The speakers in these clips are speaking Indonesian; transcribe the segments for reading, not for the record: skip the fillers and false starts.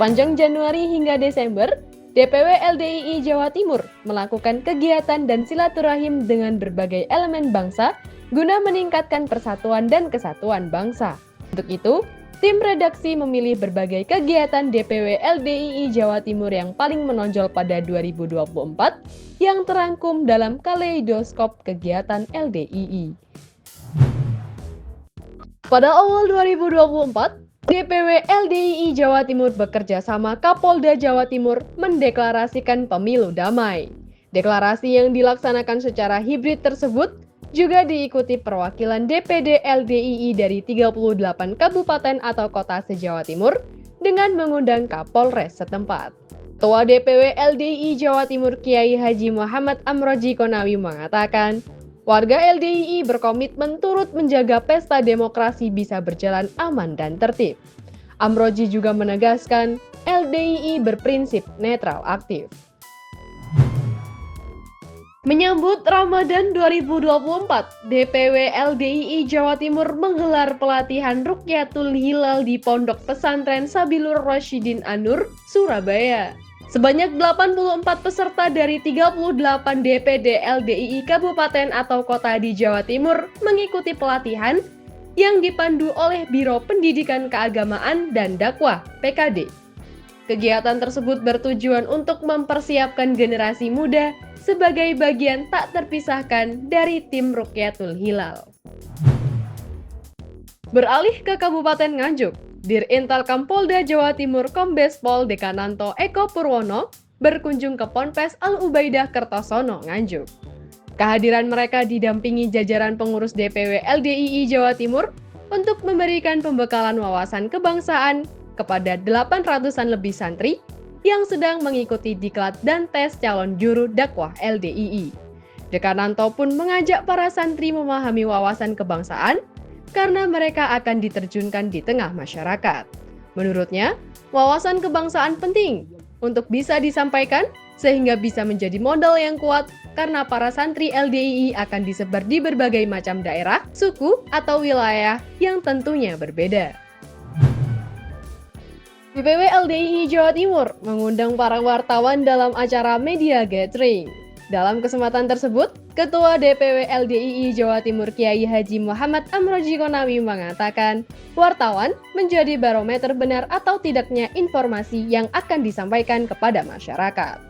Sepanjang Januari hingga Desember, DPW LDII Jawa Timur melakukan kegiatan dan silaturahim dengan berbagai elemen bangsa guna meningkatkan persatuan dan kesatuan bangsa. Untuk itu, tim redaksi memilih berbagai kegiatan DPW LDII Jawa Timur yang paling menonjol pada 2024 yang terangkum dalam kaleidoskop kegiatan LDII. Pada awal 2024, DPW LDII Jawa Timur bekerja sama Kapolda Jawa Timur mendeklarasikan pemilu damai. Deklarasi yang dilaksanakan secara hibrid tersebut juga diikuti perwakilan DPD LDII dari 38 kabupaten atau kota se-Jawa Timur dengan mengundang Kapolres setempat. Ketua DPW LDII Jawa Timur Kiai Haji Muhammad Amroji Konawi mengatakan, warga LDII berkomitmen turut menjaga pesta demokrasi bisa berjalan aman dan tertib. Amroji juga menegaskan, LDII berprinsip netral aktif. Menyambut Ramadan 2024, DPW LDII Jawa Timur menggelar pelatihan Rukyatul Hilal di Pondok Pesantren Sabilur Rasyidin An-Nur, Surabaya. Sebanyak 84 peserta dari 38 DPD LDII kabupaten atau kota di Jawa Timur mengikuti pelatihan yang dipandu oleh Biro Pendidikan Keagamaan dan Dakwah (PKD). Kegiatan tersebut bertujuan untuk mempersiapkan generasi muda sebagai bagian tak terpisahkan dari tim Rukyatul Hilal. Beralih ke Kabupaten Nganjuk, Dirintelkam Polda Jawa Timur Kombes Pol Dekananto Eko Purwono berkunjung ke Ponpes Al-Ubaidah Kertosono, Nganjuk. Kehadiran mereka didampingi jajaran pengurus DPW LDII Jawa Timur untuk memberikan pembekalan wawasan kebangsaan kepada 800-an lebih santri yang sedang mengikuti diklat dan tes calon juru dakwah LDII. Dekananto pun mengajak para santri memahami wawasan kebangsaan karena mereka akan diterjunkan di tengah masyarakat. Menurutnya, wawasan kebangsaan penting untuk bisa disampaikan sehingga bisa menjadi modal yang kuat karena para santri LDII akan disebar di berbagai macam daerah, suku, atau wilayah yang tentunya berbeda. DPW LDII Jawa Timur mengundang para wartawan dalam acara media gathering. Dalam kesempatan tersebut, Ketua DPW LDII Jawa Timur Kiai Haji Muhammad Amroji Konawi mengatakan, wartawan menjadi barometer benar atau tidaknya informasi yang akan disampaikan kepada masyarakat.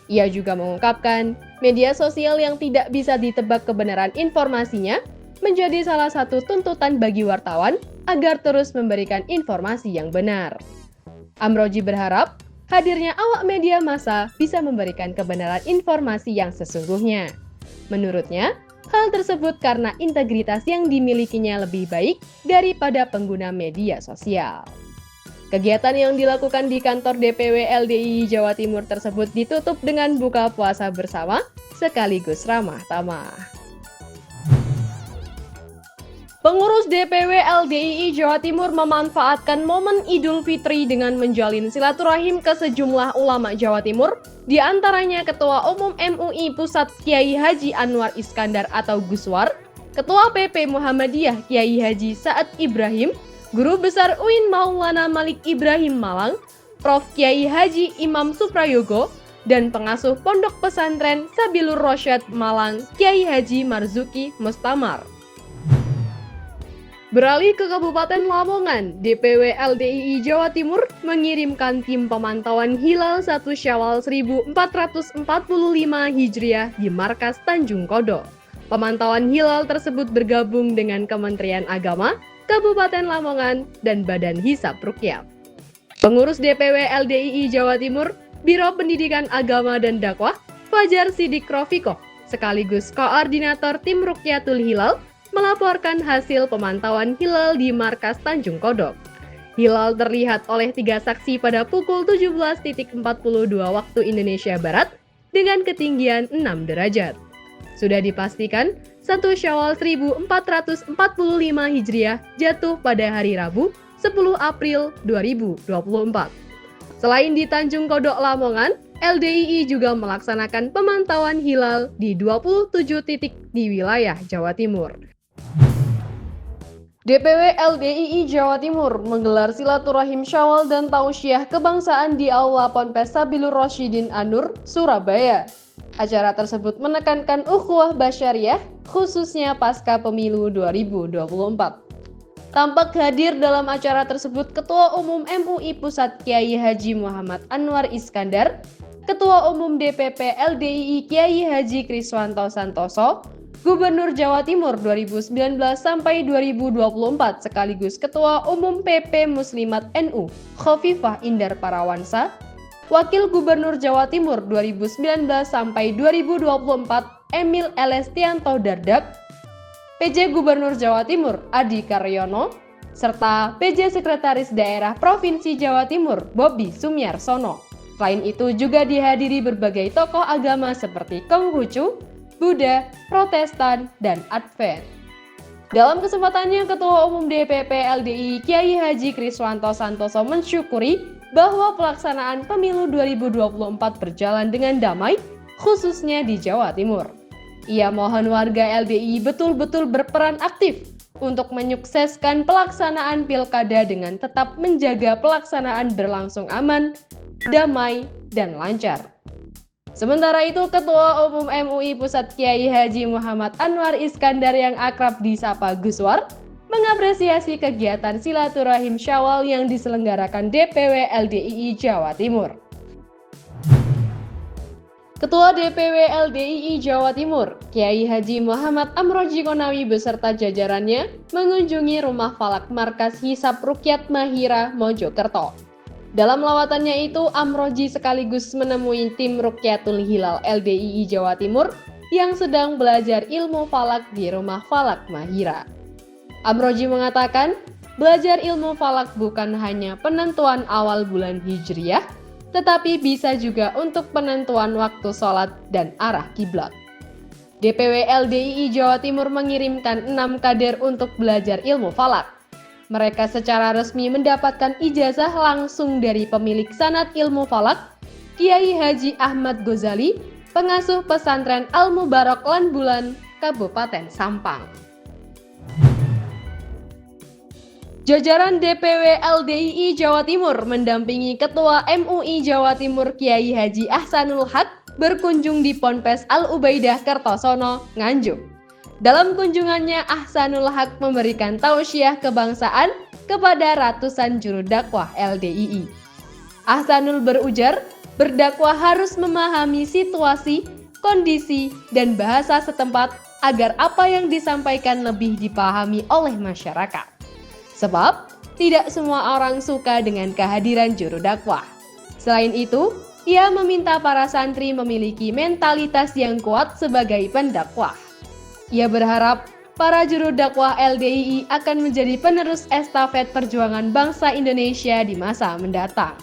Ia juga mengungkapkan, media sosial yang tidak bisa ditebak kebenaran informasinya menjadi salah satu tuntutan bagi wartawan agar terus memberikan informasi yang benar. Amroji berharap hadirnya awak media massa bisa memberikan kebenaran informasi yang sesungguhnya. Menurutnya, hal tersebut karena integritas yang dimilikinya lebih baik daripada pengguna media sosial. Kegiatan yang dilakukan di kantor DPW LDII Jawa Timur tersebut ditutup dengan buka puasa bersama sekaligus ramah tamah. Pengurus DPW LDII Jawa Timur memanfaatkan momen Idul Fitri dengan menjalin silaturahim ke sejumlah ulama Jawa Timur, di antaranya Ketua Umum MUI Pusat Kiai Haji Anwar Iskandar atau Guswar, Ketua PP Muhammadiyah Kiai Haji Sa'ad Ibrahim, Guru Besar UIN Maulana Malik Ibrahim Malang, Prof. Kiai Haji Imam Suprayogo, dan pengasuh Pondok Pesantren Sabilur Rasyad Malang Kiai Haji Marzuki Mustamar. Beralih ke Kabupaten Lamongan, DPW LDII Jawa Timur mengirimkan tim pemantauan hilal 1 Syawal 1445 Hijriah di markas Tanjung Kodok. Pemantauan hilal tersebut bergabung dengan Kementerian Agama, Kabupaten Lamongan, dan Badan Hisab Rukyat. Pengurus DPW LDII Jawa Timur, Biro Pendidikan Agama dan Dakwah, Fajar Sidik Rofikoh, sekaligus koordinator tim Rukyatul Hilal, melaporkan hasil pemantauan hilal di markas Tanjung Kodok. Hilal terlihat oleh 3 saksi pada pukul 17.42 waktu Indonesia Barat dengan ketinggian 6 derajat. Sudah dipastikan 1 Syawal 1445 Hijriah jatuh pada hari Rabu 10 April 2024. Selain di Tanjung Kodok Lamongan, LDII juga melaksanakan pemantauan hilal di 27 titik di wilayah Jawa Timur. DPW LDII Jawa Timur menggelar silaturahim Syawal dan Tausiah Kebangsaan di Aula Ponpes Sabilur Rasyidin An-Nur, Surabaya. Acara tersebut menekankan ukhuwah basyariah, khususnya pasca pemilu 2024. Tampak hadir dalam acara tersebut Ketua Umum MUI Pusat Kiai Haji Muhammad Anwar Iskandar, Ketua Umum DPP LDII Kiai Haji Kriswanto Santoso, Gubernur Jawa Timur 2019 sampai 2024 sekaligus Ketua Umum PP Muslimat NU Khofifah Indar Parawansa, Wakil Gubernur Jawa Timur 2019 sampai 2024 Emil Elestianto Dardak, PJ Gubernur Jawa Timur Adi Karyono, serta PJ Sekretaris Daerah Provinsi Jawa Timur Bobi Sumiarsono. Selain itu juga dihadiri berbagai tokoh agama seperti Konghucu, Buddha, Protestan, dan Advent. Dalam kesempatannya, Ketua Umum DPP LDII Kiai Haji Kriswanto Santoso mensyukuri bahwa pelaksanaan pemilu 2024 berjalan dengan damai, khususnya di Jawa Timur. Ia mohon warga LDII betul-betul berperan aktif untuk menyukseskan pelaksanaan pilkada dengan tetap menjaga pelaksanaan berlangsung aman, damai, dan lancar. Sementara itu, Ketua Umum MUI Pusat Kiai Haji Muhammad Anwar Iskandar yang akrab disapa Guswar mengapresiasi kegiatan silaturahim Syawal yang diselenggarakan DPW LDII Jawa Timur. Ketua DPW LDII Jawa Timur, Kiai Haji Muhammad Amroji Konawi beserta jajarannya mengunjungi rumah falak markas Hisab Rukyat Mahira, Mojokerto. Dalam lawatannya itu, Amroji sekaligus menemui tim Rukyatul Hilal LDII Jawa Timur yang sedang belajar ilmu falak di rumah falak Mahira. Amroji mengatakan, belajar ilmu falak bukan hanya penentuan awal bulan Hijriyah, tetapi bisa juga untuk penentuan waktu sholat dan arah kiblat. DPW LDII Jawa Timur mengirimkan 6 kader untuk belajar ilmu falak. Mereka secara resmi mendapatkan ijazah langsung dari pemilik sanad ilmu falak, Kiai Haji Ahmad Ghazali, pengasuh pesantren Al-Mubarak Lan Bulan, Kabupaten Sampang. Jajaran DPW LDII Jawa Timur mendampingi Ketua MUI Jawa Timur Kiai Haji Ahsanul Haq berkunjung di Ponpes Al-Ubaidah Kertosono, Nganjuk. Dalam kunjungannya, Ahsanul Haq memberikan tausiah kebangsaan kepada ratusan juru dakwah LDII. Ahsanul berujar, berdakwah harus memahami situasi, kondisi, dan bahasa setempat agar apa yang disampaikan lebih dipahami oleh masyarakat. Sebab, tidak semua orang suka dengan kehadiran juru dakwah. Selain itu, ia meminta para santri memiliki mentalitas yang kuat sebagai pendakwah. Ia berharap para juru dakwah LDII akan menjadi penerus estafet perjuangan bangsa Indonesia di masa mendatang.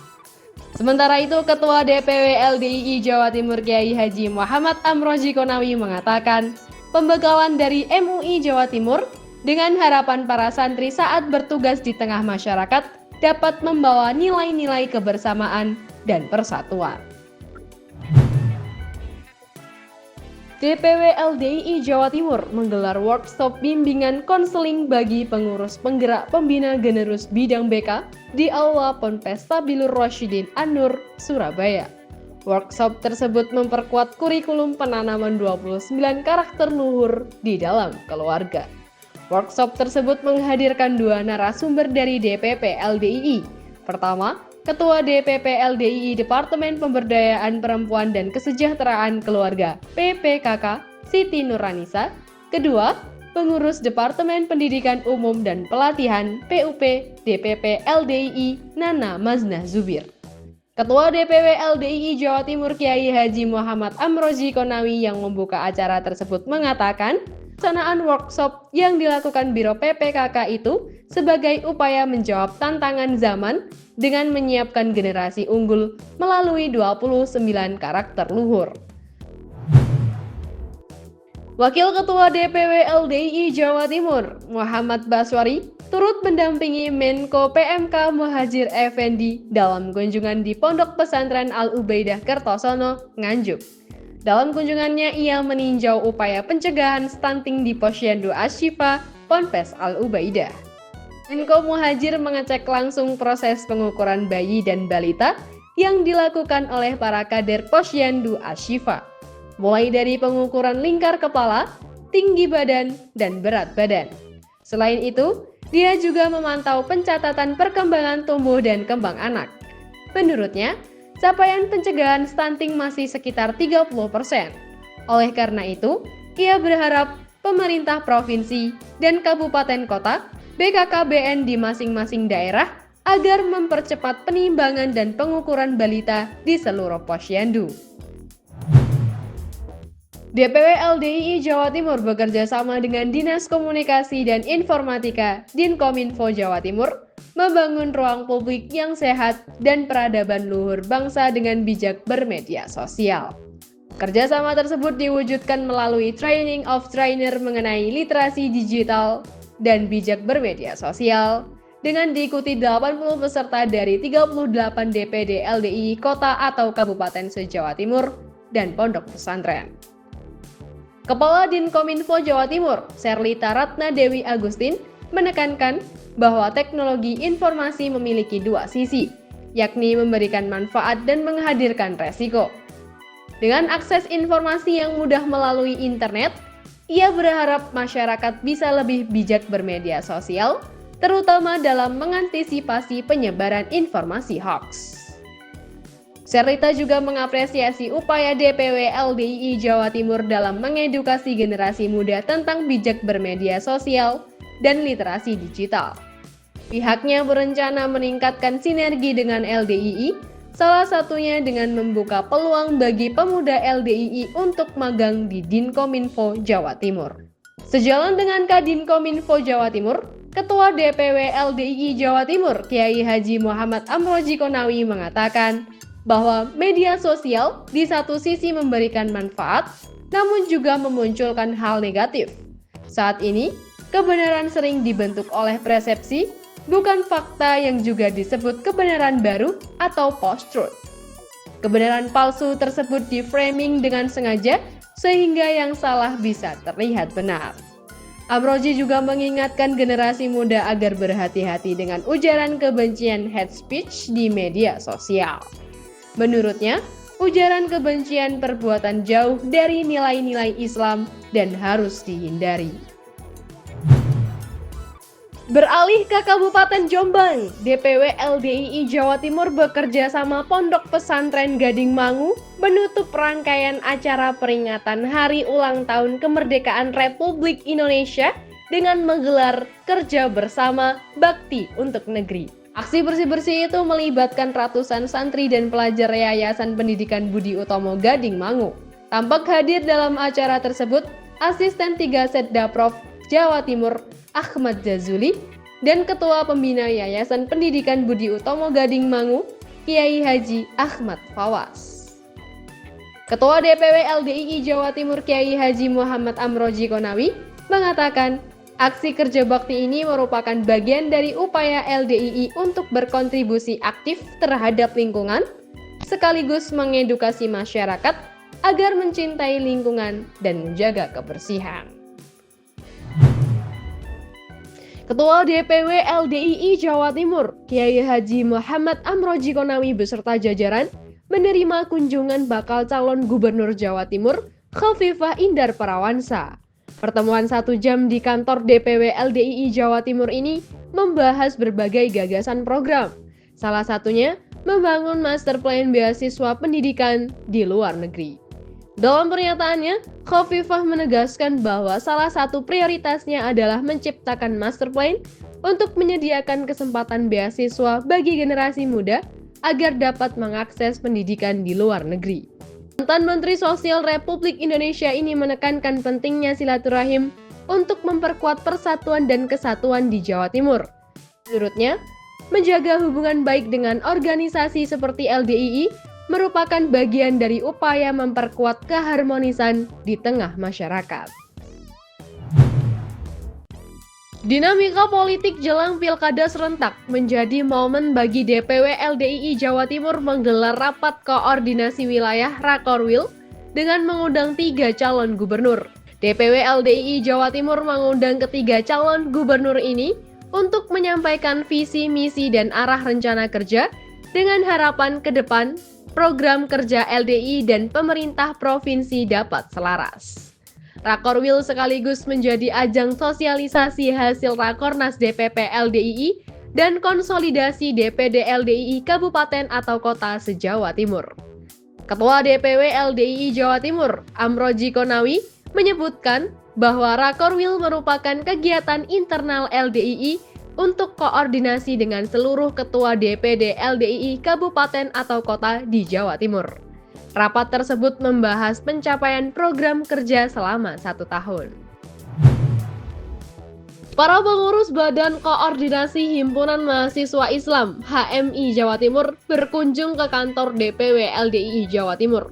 Sementara itu, Ketua DPW LDII Jawa Timur Kiai Haji Muhammad Amroji Konawi mengatakan, pembekalan dari MUI Jawa Timur dengan harapan para santri saat bertugas di tengah masyarakat dapat membawa nilai-nilai kebersamaan dan persatuan. DPW LDII Jawa Timur menggelar workshop bimbingan konseling bagi pengurus penggerak pembina generus bidang BK di Aula Ponpes Sabilur Rasyidin An-Nur, Surabaya. Workshop tersebut memperkuat kurikulum penanaman 29 karakter luhur di dalam keluarga. Workshop tersebut menghadirkan 2 narasumber dari DPP LDII. Pertama, Ketua DPP LDII Departemen Pemberdayaan Perempuan dan Kesejahteraan Keluarga PPKK Siti Nurranisa. Kedua, Pengurus Departemen Pendidikan Umum dan Pelatihan PUP DPP LDII Nana Maznah Zubir. Ketua DPW LDII Jawa Timur Kiai Haji Muhammad Amroji Konawi yang membuka acara tersebut mengatakan, pelaksanaan workshop yang dilakukan Biro PPKK itu sebagai upaya menjawab tantangan zaman dengan menyiapkan generasi unggul melalui 29 karakter luhur. Wakil Ketua DPW LDII Jawa Timur, Muhammad Baswari, turut mendampingi Menko PMK Muhadjir Effendi dalam kunjungan di Pondok Pesantren Al-Ubaidah Kertosono, Nganjuk. Dalam kunjungannya, ia meninjau upaya pencegahan stunting di Posyandu Asyifa, Ponpes Al-Ubaidah. Menko Muhajir mengecek langsung proses pengukuran bayi dan balita yang dilakukan oleh para kader Posyandu Ashifa, mulai dari pengukuran lingkar kepala, tinggi badan, dan berat badan. Selain itu, dia juga memantau pencatatan perkembangan tumbuh dan kembang anak. Menurutnya, capaian pencegahan stunting masih sekitar 30%. Oleh karena itu, ia berharap pemerintah provinsi dan kabupaten kota, BKKBN di masing-masing daerah agar mempercepat penimbangan dan pengukuran balita di seluruh posyandu. DPW LDII Jawa Timur bekerja sama dengan Dinas Komunikasi dan Informatika Dinkominfo Jawa Timur membangun ruang publik yang sehat dan peradaban luhur bangsa dengan bijak bermedia sosial. Kerjasama tersebut diwujudkan melalui training of trainer mengenai literasi digital dan bijak bermedia sosial dengan diikuti 80 peserta dari 38 DPD LDII kota atau kabupaten se-Jawa Timur dan pondok pesantren. Kepala Dinkominfo Jawa Timur, Serlita Ratna Dewi Agustin, menekankan bahwa teknologi informasi memiliki dua sisi, yakni memberikan manfaat dan menghadirkan resiko. Dengan akses informasi yang mudah melalui internet, ia berharap masyarakat bisa lebih bijak bermedia sosial, terutama dalam mengantisipasi penyebaran informasi hoax. Serlita juga mengapresiasi upaya DPW LDII Jawa Timur dalam mengedukasi generasi muda tentang bijak bermedia sosial dan literasi digital. Pihaknya berencana meningkatkan sinergi dengan LDII, salah satunya dengan membuka peluang bagi pemuda LDII untuk magang di Dinkominfo Jawa Timur. Sejalan dengan Kadinkominfo Jawa Timur, Ketua DPW LDII Jawa Timur, Kiai Haji Muhammad Amroji Konawi mengatakan bahwa media sosial di satu sisi memberikan manfaat, namun juga memunculkan hal negatif. Saat ini, kebenaran sering dibentuk oleh persepsi, bukan fakta yang juga disebut kebenaran baru atau post-truth. Kebenaran palsu tersebut di-framing dengan sengaja sehingga yang salah bisa terlihat benar. Amroji juga mengingatkan generasi muda agar berhati-hati dengan ujaran kebencian hate speech di media sosial. Menurutnya, ujaran kebencian perbuatan jauh dari nilai-nilai Islam dan harus dihindari. Beralih ke Kabupaten Jombang, DPW LDII Jawa Timur bekerja sama Pondok Pesantren Gading Mangu menutup rangkaian acara peringatan Hari Ulang Tahun Kemerdekaan Republik Indonesia dengan menggelar kerja bersama bakti untuk negeri. Aksi bersih-bersih itu melibatkan ratusan santri dan pelajar Yayasan Pendidikan Budi Utomo Gading Mangu. Tampak hadir dalam acara tersebut Asisten 3 Setda Prof Jawa Timur Ahmad Jazuli dan Ketua Pembina Yayasan Pendidikan Budi Utomo Gading Mangu Kiai Haji Ahmad Fawaz. Ketua DPW LDII Jawa Timur Kiai Haji Muhammad Amroji Konawi mengatakan aksi kerja bakti ini merupakan bagian dari upaya LDII untuk berkontribusi aktif terhadap lingkungan, sekaligus mengedukasi masyarakat agar mencintai lingkungan dan menjaga kebersihan. Ketua DPW LDII Jawa Timur, Kiai Haji Muhammad Amroji Konawi beserta jajaran menerima kunjungan bakal calon Gubernur Jawa Timur, Khofifah Indar Parawansa. Pertemuan 1 jam di kantor DPW LDII Jawa Timur ini membahas berbagai gagasan program. Salah satunya membangun master plan beasiswa pendidikan di luar negeri. Dalam pernyataannya, Khofifah menegaskan bahwa salah satu prioritasnya adalah menciptakan master plan untuk menyediakan kesempatan beasiswa bagi generasi muda agar dapat mengakses pendidikan di luar negeri. Mantan Menteri Sosial Republik Indonesia ini menekankan pentingnya silaturahim untuk memperkuat persatuan dan kesatuan di Jawa Timur. Menurutnya, menjaga hubungan baik dengan organisasi seperti LDII merupakan bagian dari upaya memperkuat keharmonisan di tengah masyarakat. Dinamika politik jelang pilkada serentak menjadi momen bagi DPW LDII Jawa Timur menggelar rapat koordinasi wilayah Rakorwil dengan mengundang 3 calon gubernur. DPW LDII Jawa Timur mengundang ketiga calon gubernur ini untuk menyampaikan visi, misi, dan arah rencana kerja dengan harapan ke depan program kerja LDII dan pemerintah provinsi dapat selaras. Rakorwil sekaligus menjadi ajang sosialisasi hasil Rakornas DPP LDII dan konsolidasi DPD LDII Kabupaten atau Kota se-Jawa Timur. Ketua DPW LDII Jawa Timur, Amroji Konawi, menyebutkan bahwa Rakorwil merupakan kegiatan internal LDII untuk koordinasi dengan seluruh ketua DPD LDII Kabupaten atau Kota di Jawa Timur. Rapat tersebut membahas pencapaian program kerja selama 1 tahun. Para pengurus Badan Koordinasi Himpunan Mahasiswa Islam HMI Jawa Timur berkunjung ke kantor DPW LDII Jawa Timur.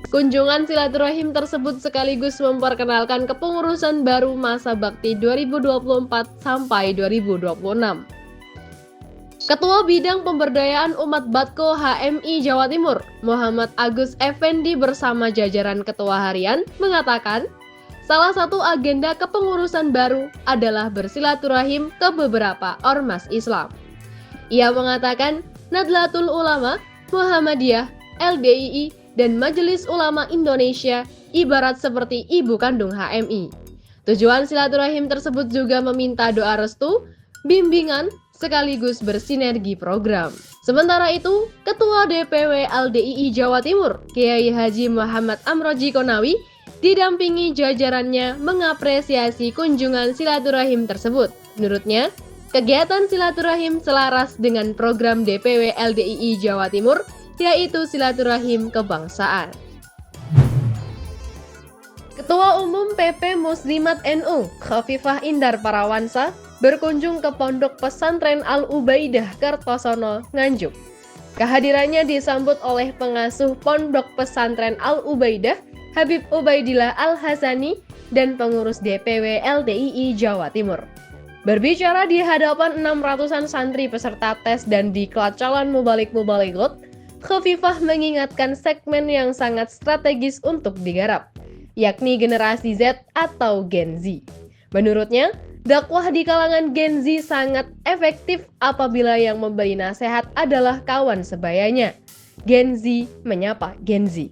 Kunjungan silaturahim tersebut sekaligus memperkenalkan kepengurusan baru masa bakti 2024 sampai 2026. Ketua Bidang Pemberdayaan Umat Batko HMI Jawa Timur, Muhammad Agus Effendi bersama jajaran Ketua Harian mengatakan, salah satu agenda kepengurusan baru adalah bersilaturahim ke beberapa ormas Islam. Ia mengatakan, Nahdlatul Ulama, Muhammadiyah, LDII, dan Majelis Ulama Indonesia ibarat seperti ibu kandung HMI. Tujuan silaturahim tersebut juga meminta doa restu, bimbingan, sekaligus bersinergi program. Sementara itu, Ketua DPW LDII Jawa Timur, Kiai Haji Muhammad Amroji Konawi, didampingi jajarannya mengapresiasi kunjungan silaturahim tersebut. Menurutnya, kegiatan silaturahim selaras dengan program DPW LDII Jawa Timur, yaitu silaturahim kebangsaan. Ketua Umum PP Muslimat NU, Khofifah Indar Parawansa, berkunjung ke Pondok Pesantren Al-Ubaidah Kertosono, Nganjuk. Kehadirannya disambut oleh pengasuh Pondok Pesantren Al-Ubaidah, Habib Ubaidillah Al-Hasani, dan pengurus DPW LDII Jawa Timur. Berbicara di hadapan 600-an santri peserta tes dan diklat calon mubalik-mubaligot, Khofifah mengingatkan segmen yang sangat strategis untuk digarap, yakni generasi Z atau Gen Z. Menurutnya, dakwah di kalangan Gen Z sangat efektif apabila yang memberi nasihat adalah kawan sebayanya. Gen Z menyapa Gen Z.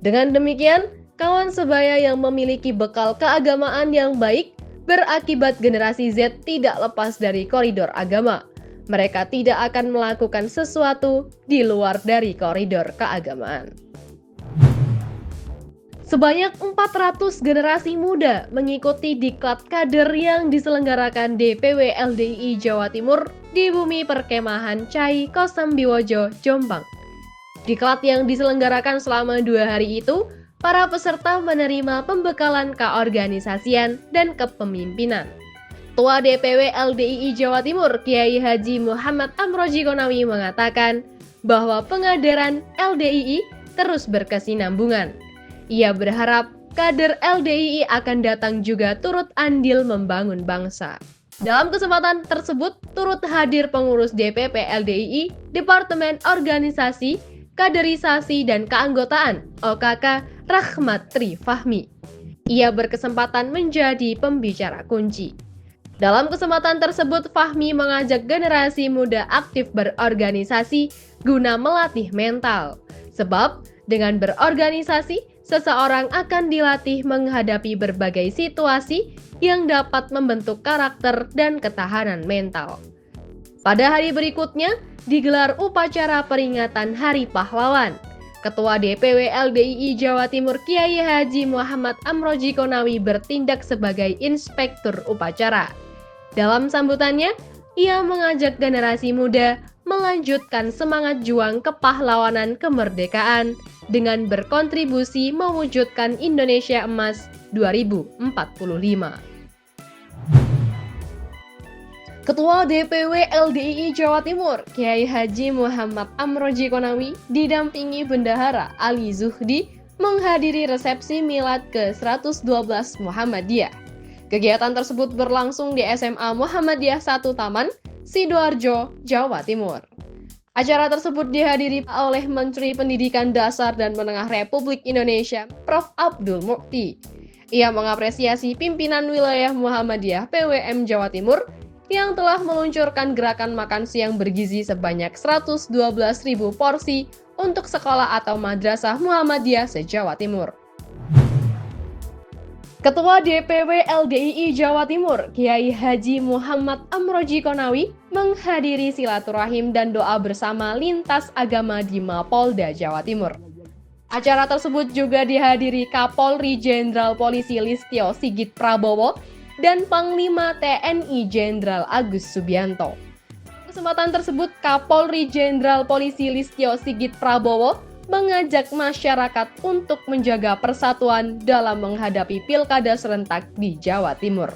Dengan demikian, kawan sebaya yang memiliki bekal keagamaan yang baik berakibat generasi Z tidak lepas dari koridor agama. Mereka tidak akan melakukan sesuatu di luar dari koridor keagamaan. Sebanyak 400 generasi muda mengikuti diklat kader yang diselenggarakan DPW LDII Jawa Timur di bumi perkemahan Cai Kosambiwojo, Jombang. Diklat yang diselenggarakan selama 2 hari itu, para peserta menerima pembekalan keorganisasian dan kepemimpinan. Ketua DPW LDII Jawa Timur, Kiai Haji Muhammad Amroji Konawi mengatakan bahwa pengadaran LDII terus berkesinambungan. Ia berharap kader LDII akan datang juga turut andil membangun bangsa. Dalam kesempatan tersebut, turut hadir pengurus DPP LDII, Departemen Organisasi, Kaderisasi dan Keanggotaan OKK Rahmat Tri Fahmi. Ia berkesempatan menjadi pembicara kunci. Dalam kesempatan tersebut, Fahmi mengajak generasi muda aktif berorganisasi guna melatih mental. Sebab, dengan berorganisasi, seseorang akan dilatih menghadapi berbagai situasi yang dapat membentuk karakter dan ketahanan mental. Pada hari berikutnya, digelar upacara peringatan Hari Pahlawan. Ketua DPW LDII Jawa Timur Kiai Haji Muhammad Amroji Konawi bertindak sebagai inspektur upacara. Dalam sambutannya, ia mengajak generasi muda melanjutkan semangat juang kepahlawanan kemerdekaan dengan berkontribusi mewujudkan Indonesia Emas 2045. Ketua DPW LDII Jawa Timur, Kiai Haji Muhammad Amroji Konawi, didampingi Bendahara Ali Zuhdi menghadiri resepsi milad ke-112 Muhammadiyah. Kegiatan tersebut berlangsung di SMA Muhammadiyah 1 Taman, Sidoarjo, Jawa Timur. Acara tersebut dihadiri oleh Menteri Pendidikan Dasar dan Menengah Republik Indonesia, Prof. Abdul Mukti. Ia mengapresiasi pimpinan wilayah Muhammadiyah PWM Jawa Timur yang telah meluncurkan gerakan makan siang bergizi sebanyak 112.000 porsi untuk sekolah atau madrasah Muhammadiyah se-Jawa Timur. Ketua DPW LDII Jawa Timur, Kiai Haji Muhammad Amroji Konawi, menghadiri silaturahim dan doa bersama lintas agama di Mapolda Jawa Timur. Acara tersebut juga dihadiri Kapolri Jenderal Polisi Listio Sigit Prabowo dan Panglima TNI Jenderal Agus Subianto. Kesempatan tersebut, Kapolri Jenderal Polisi Listio Sigit Prabowo mengajak masyarakat untuk menjaga persatuan dalam menghadapi pilkada serentak di Jawa Timur.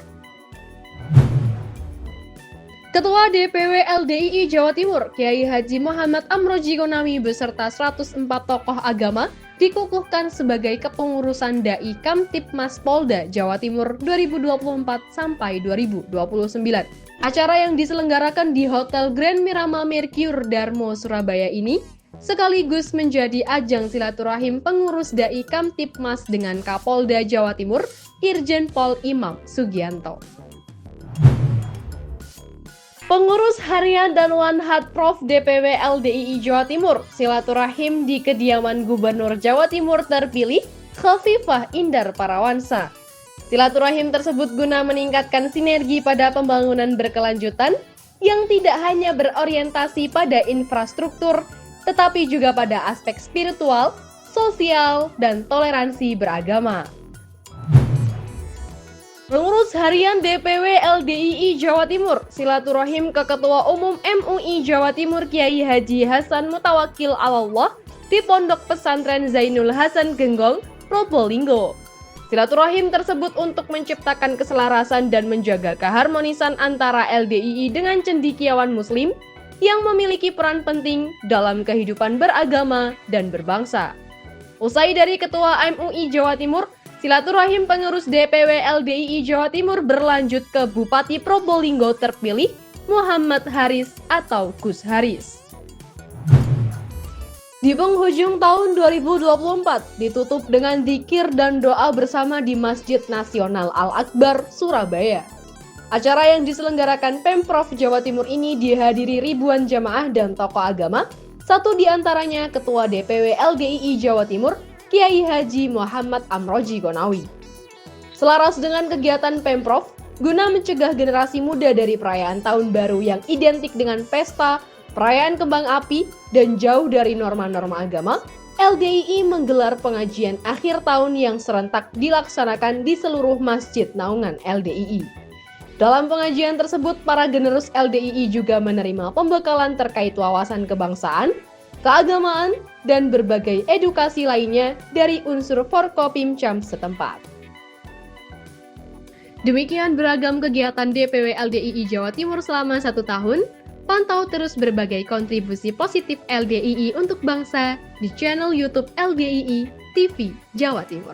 Ketua DPW LDII Jawa Timur, Kiai Haji Muhammad Amroji Konawi beserta 104 tokoh agama dikukuhkan sebagai kepengurusan Dai Kamtibmas Polda Jawa Timur 2024 sampai 2029. Acara yang diselenggarakan di Hotel Grand Mirama Mercure Darmo Surabaya ini sekaligus menjadi ajang silaturahim pengurus Dai Kamtibmas dengan Kapolda Jawa Timur, Irjen Pol Imam Sugianto. Pengurus harian dan Wanhat Prof DPW LDII Jawa Timur silaturahim di kediaman Gubernur Jawa Timur terpilih, Khofifah Indar Parawansa. Silaturahim tersebut guna meningkatkan sinergi pada pembangunan berkelanjutan yang tidak hanya berorientasi pada infrastruktur, tetapi juga pada aspek spiritual, sosial, dan toleransi beragama. Pengurus harian DPW LDII Jawa Timur silaturahim ke Ketua Umum MUI Jawa Timur Kiai Haji Hasan Mutawakil Allah di Pondok Pesantren Zainul Hasan Genggong, Probolinggo. Silaturahim tersebut untuk menciptakan keselarasan dan menjaga keharmonisan antara LDII dengan cendekiawan Muslim yang memiliki peran penting dalam kehidupan beragama dan berbangsa. Usai dari Ketua MUI Jawa Timur, silaturahim pengurus DPW LDII Jawa Timur berlanjut ke Bupati Probolinggo terpilih, Muhammad Haris atau Gus Haris. Di penghujung tahun 2024, ditutup dengan dzikir dan doa bersama di Masjid Nasional Al-Akbar, Surabaya. Acara yang diselenggarakan Pemprov Jawa Timur ini dihadiri ribuan jamaah dan tokoh agama, satu di antaranya Ketua DPW LDII Jawa Timur, Kiai Haji Muhammad Amroji Konawi. Selaras dengan kegiatan Pemprov, guna mencegah generasi muda dari perayaan Tahun Baru yang identik dengan pesta, perayaan kembang api, dan jauh dari norma-norma agama, LDII menggelar pengajian akhir tahun yang serentak dilaksanakan di seluruh masjid naungan LDII. Dalam pengajian tersebut, para generus LDII juga menerima pembekalan terkait wawasan kebangsaan, keagamaan, dan berbagai edukasi lainnya dari unsur Forkopimcam setempat. Demikian beragam kegiatan DPW LDII Jawa Timur selama 1 tahun. Pantau terus berbagai kontribusi positif LDII untuk bangsa di channel YouTube LDII TV Jawa Timur.